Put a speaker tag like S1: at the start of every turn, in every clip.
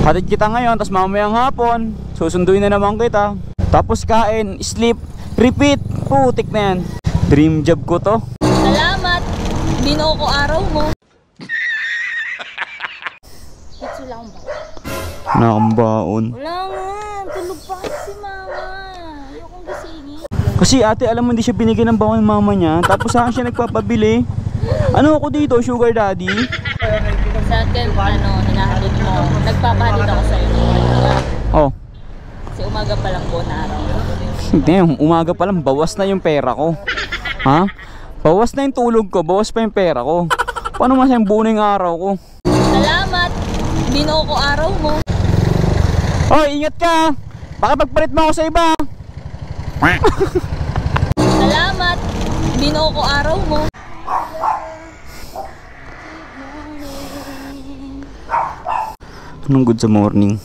S1: Hatid kita ngayon, tapos mamayang hapon susunduin na naman kita. Tapos kain, sleep, repeat. Putik na yan. Dream job ko to.
S2: Salamat. Binuo ko araw mo. Ito lang ba?
S1: Nakambaon.
S2: Wala nga. Tulog pa si mama. Ayokong gisingin.
S1: Kasi ate, alam mo hindi siya binigyan ng baon ng mama niya. Tapos saan siya nagpapabili? Ano ako dito, sugar daddy?
S2: Sa akin, hinahalid mo. Nagpapahalid ako sa'yo.
S1: Oh.
S2: Kasi umaga pa lang po na araw.
S1: Hindi, umaga pa lang, bawas na yung pera ko. Ha? Bawas na yung tulog ko, bawas pa yung pera ko. Paano masayang buo na yung araw ko?
S2: Salamat. Binuo ko araw mo.
S1: Oh, ingat ka. Baka pagpalit mo ako sa iba.
S2: Salamat. Binuo ko araw mo.
S1: Anong good sa morning?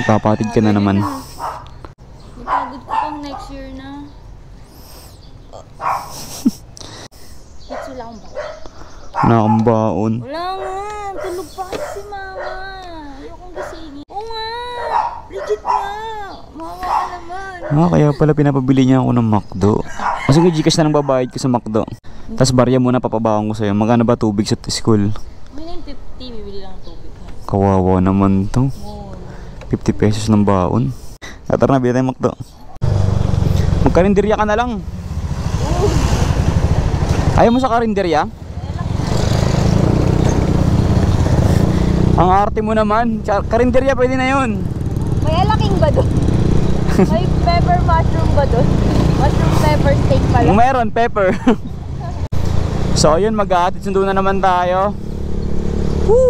S1: Magpapatid ka na naman.
S2: Napagod ko pang next year na. Ito lang ba?
S1: Nakambaon.
S2: Wala nga. Tulog pa si mama. Ayokong gisingin. Oo nga. Legit nga. Mama ka naman.
S1: Kaya pala pinapabili niya ako ng McDo. Kasi kung Gcash na lang babayad ko sa McDo. Tapos barya muna papabaon ko sa'yo. Magkano ba tubig sa school?
S2: May 50. Bibili lang tubig.
S1: Kawawa naman to. 50 pesos ng baon. Tara na, bili tayo McDo. Magkarinderya ka na lang. Ayaw mo sa karinderya? Ang arte mo naman. Karinderya pwede na yun.
S2: May alaking ba doon? May pepper mushroom ba doon? Mushroom pepper steak pala.
S1: Meron, pepper. So yun, mag-aatid sundo na naman tayo.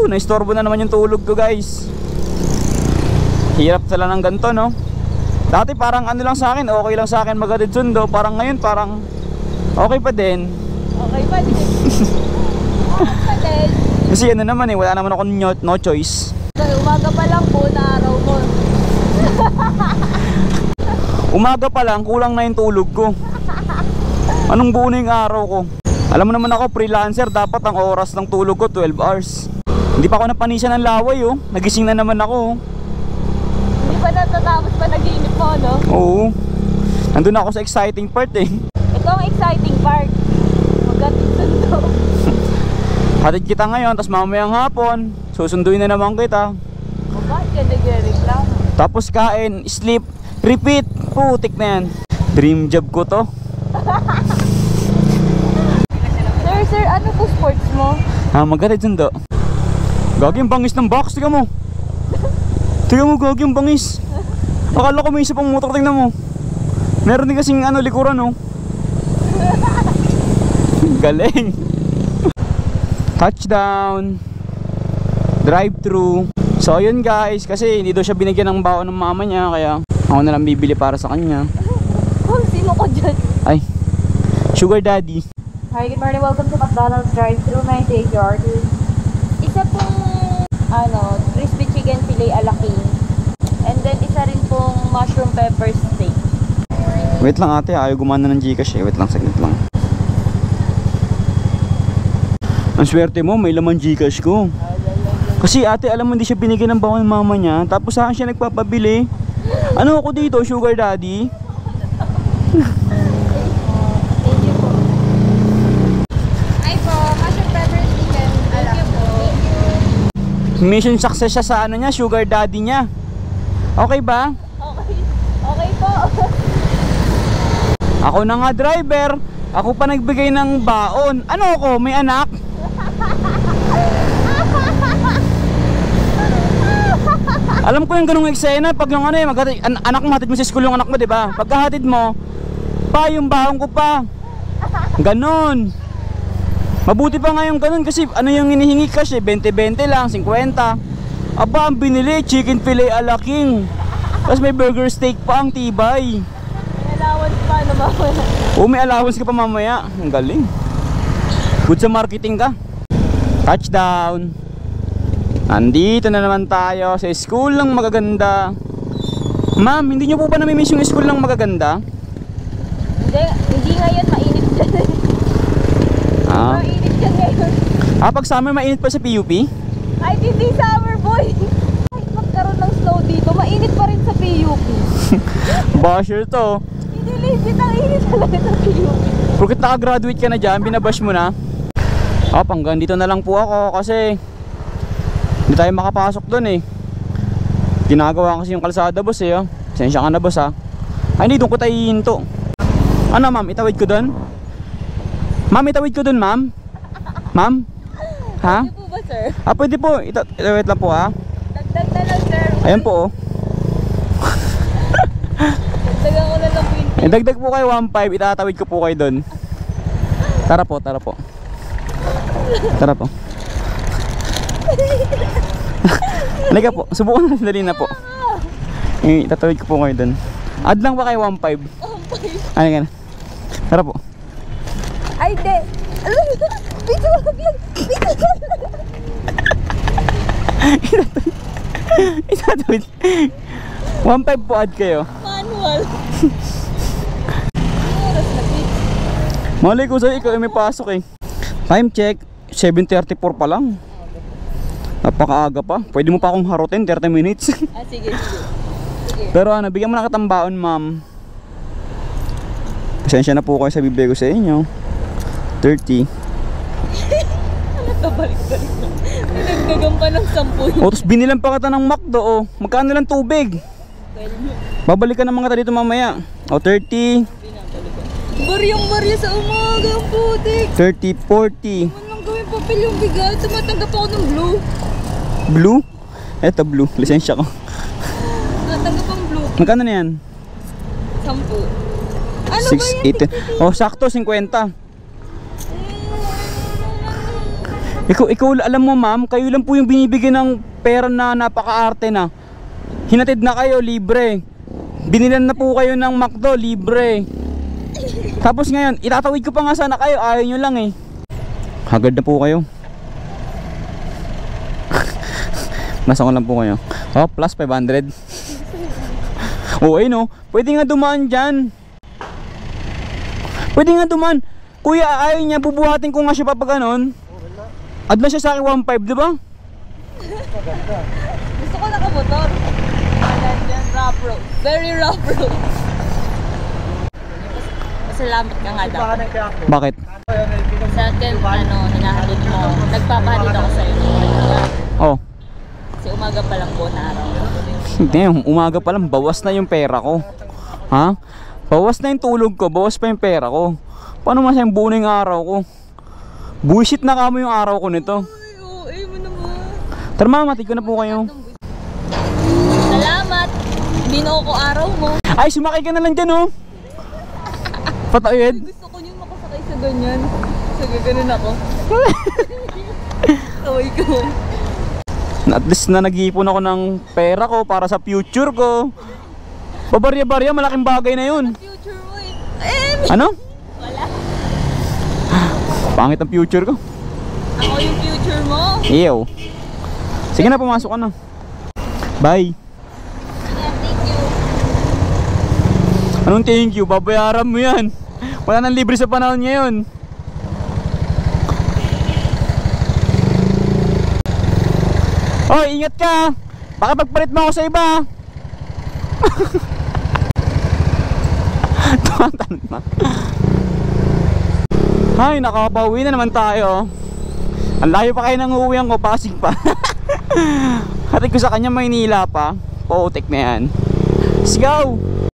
S1: Naistorbo na naman yung tulog ko, guys. Hirap sila ng ganito, no? Dati parang ano lang sa akin, okay lang sa akin mag-aatid sundo. Parang ngayon, parang okay pa din.
S2: Okay pa din. Okay pa din.
S1: Kasi ano naman wala naman ako no choice.
S2: Umaga pa lang po na araw mo.
S1: Umaga pa lang, kulang na yung tulog ko. Anong buo na yung araw ko? Alam mo naman ako, freelancer, dapat ang oras ng tulog ko 12 hours. Hindi pa ako napanisa ng laway, oh. Nagising na naman ako.
S2: Hindi pa natatapos pa nag-iinip mo, no?
S1: Oo. Nandun ako sa exciting part, eh.
S2: Ito ang exciting part. Mag-atid sundo.
S1: Hatid kita ngayon, tapos mamayang hapon susunduin na naman kita.
S2: O bakit ka nagre-reklamo?
S1: Tapos kain, sleep, repeat. Putik na yan. Dream job ko to.
S2: Sir, ano po sports mo?
S1: Mag-hatid sundo. Gagi yung bangis ng box, tiga mo. Tiga mo, gagi yung bangis. Akala ko may isa pang motor, tingnan mo. Meron din kasing likuran, oh. Galing. Touchdown. Drive-thru. So yun guys, kasi hindi daw siya binigyan ng baon ng mama niya, kaya ako na lang bibili para sa kanya.
S2: Oh, sino ko dyan?
S1: Ay, sugar daddy.
S2: Hi, good morning. Welcome to McDonald's drive-thru. May I take your order? Isa pong crispy chicken filet a la king. And then isa rin pong mushroom pepper steak.
S1: Wait lang ate, ayaw gumana ng Gcash, eh. Wait lang, saglit lang. Ang swerte mo, may laman Gcash ko. Kasi ate, alam mo hindi siya binigyan ng baon ng mama niya. Tapos saan siya nagpapabili? Ano ako dito, sugar daddy?
S2: Thank you po. Ay po, mushroom pepper chicken. Thank you po.
S1: Mission success siya sa niya, sugar daddy niya. Okay ba?
S2: Okay. Okay po.
S1: Ako na nga driver. Ako pa nagbigay ng baon. Ano ako, may anak? Alam ko yung ganung eksena pag yung anak mo, hatid mo sa school yung anak mo, di ba? Pagkahatid mo, pa yung baon ko pa. Ganon. Mabuti pa nga yung ganon kasi ano yung hinihingi cash, 20-20 lang, 50. Aba, ang binili, chicken filet a la king. Tapos may burger steak pa, ang tibay.
S2: May allowance pa na mamaya.
S1: Oo, may allowance ka pa mamaya. Ang galing. Good sa marketing ka. Touchdown. Nandito na naman tayo sa school ng magaganda. Ma'am, hindi nyo po ba namimiss yung school ng magaganda?
S2: Hindi ngayon, mainit dyan. Mainit dyan ngayon.
S1: Pag summer mainit pa sa PUP?
S2: Ay, hindi summer boy.
S1: Basher to.
S2: Hindi legit ang init talaga ng PUP.
S1: Bakit nakagraduate ka na dyan, binabash mo na? Hanggang dito na lang po ako kasi hindi tayo makapasok doon eh. Ginagawa kasi yung kalsada boss eh. Pasensya ka na boss ha. Ay hindi, doon ko tayo hihinto. Ano ma'am, itawid ko doon? Ma'am, itawid ko doon ma'am? Ma'am? Ha?
S2: Pwede po ba sir?
S1: Pwede po, itawid lang po ha.
S2: Dagdag na lang sir.
S1: Ayan po oh.
S2: Dagdagan ko na lang po yung
S1: Dagdag po kayo 1.5, itatawid ko po kayo doon. Tara po, tara po. Tara po. Halika po, subukan na, dali na po. Itatawid ko po kayo doon. Add lang ba kayo 1.5? 1.5. Halika na. Tara po.
S2: Ay, de. Bito lang. Bito lang.
S1: Itatawid. 1.5 po add kayo.
S2: Manual.
S1: Malay ko sa'yo, ikaw may pasok eh. Time check, 7:34 pa lang. Napakaaga pa. Pwede mo pa akong harutin, 30 minutes.
S2: Sige.
S1: Pero bigyan mo na katambaon ma'am. Pasensya na po kayo sa bibigay ko sa inyo. 30.
S2: Ano to, balik-balik na. Nagdagan pa ng 10.
S1: O, tapos binilan pa kita ng McDo oh. Magkano lang tubig? Babalikan naman kita dito mamaya. O, 30.
S2: Baryang-barya sa umaga ang putik.
S1: 30, 40.
S2: Ano lang gawin papel yung bigat? Tumatanggap ako ng blue.
S1: Blue? Eto blue, lisensya ko.
S2: Tumatanggap ang blue.
S1: Magkano na yan?
S2: 10. Ano ba yan?
S1: 6, 8. Oh, sakto 50. Ikaw alam mo ma'am, kayo lang po yung binibigyan ng pera na napaka-arte na. Hinatid na kayo, libre. Binilan na po kayo ng McDo, libre. Tapos ngayon, itatawid ko pa nga sana kayo, ayaw nyo lang eh. Hagad na po kayo. Nasa ko lang po kayo. Oh, plus 500. Oh, ayun oh. Pwede nga dumaan dyan. Pwede nga dumaan. Kuya, ayaw niya, bubuhatin ko nga siya pa pag ganon. Add na siya sa akin 1.5, di ba?
S2: Gusto ko nakamotor. Rough road. Very rough road. Salamat ka nga daw.
S1: Bakit?
S2: Sa akin, hinahatid mo. Nagpapahatid ako sa'yo.
S1: Oh.
S2: Kasi umaga pa lang po na araw.
S1: Damn, umaga pa lang, bawas na yung pera ko. Ha? Bawas na yung tulog ko, bawas pa yung pera ko. Paano masayang buo na yung araw ko? Bullshit na kamo yung araw ko nito.
S2: Ay, oo, mo naman.
S1: Tara mama, matid ko na po kayo.
S2: Salamat. Binuo ko araw mo.
S1: Ay, sumakay ka na lang dyan oh. Patawid.
S2: Gusto ko yung makasakay sa ganyan. Sa gaganon ako. Kaway ko.
S1: At least na nag-iipon ako ng pera ko para sa future ko. Babarya-barya, malaking bagay na yun.
S2: Future mo
S1: Ano?
S2: Wala.
S1: Pangit ang future ko.
S2: Ako yung future mo.
S1: Ew. Sige na, pumasok ka na. Bye.
S2: Yeah, thank you.
S1: Anong thank you? Babayaran mo yan. Wala nang libre sa panahon ngayon. Oh, ingat ka. Baka pagpalit mo ako sa iba. Tumatanong na. Ay, nakapauwi na naman tayo. Ang layo pa kayo ng uuwihan ko, Pasig pa. Hatid ko sa kanya, Maynila pa. Putik na yan. Let's go.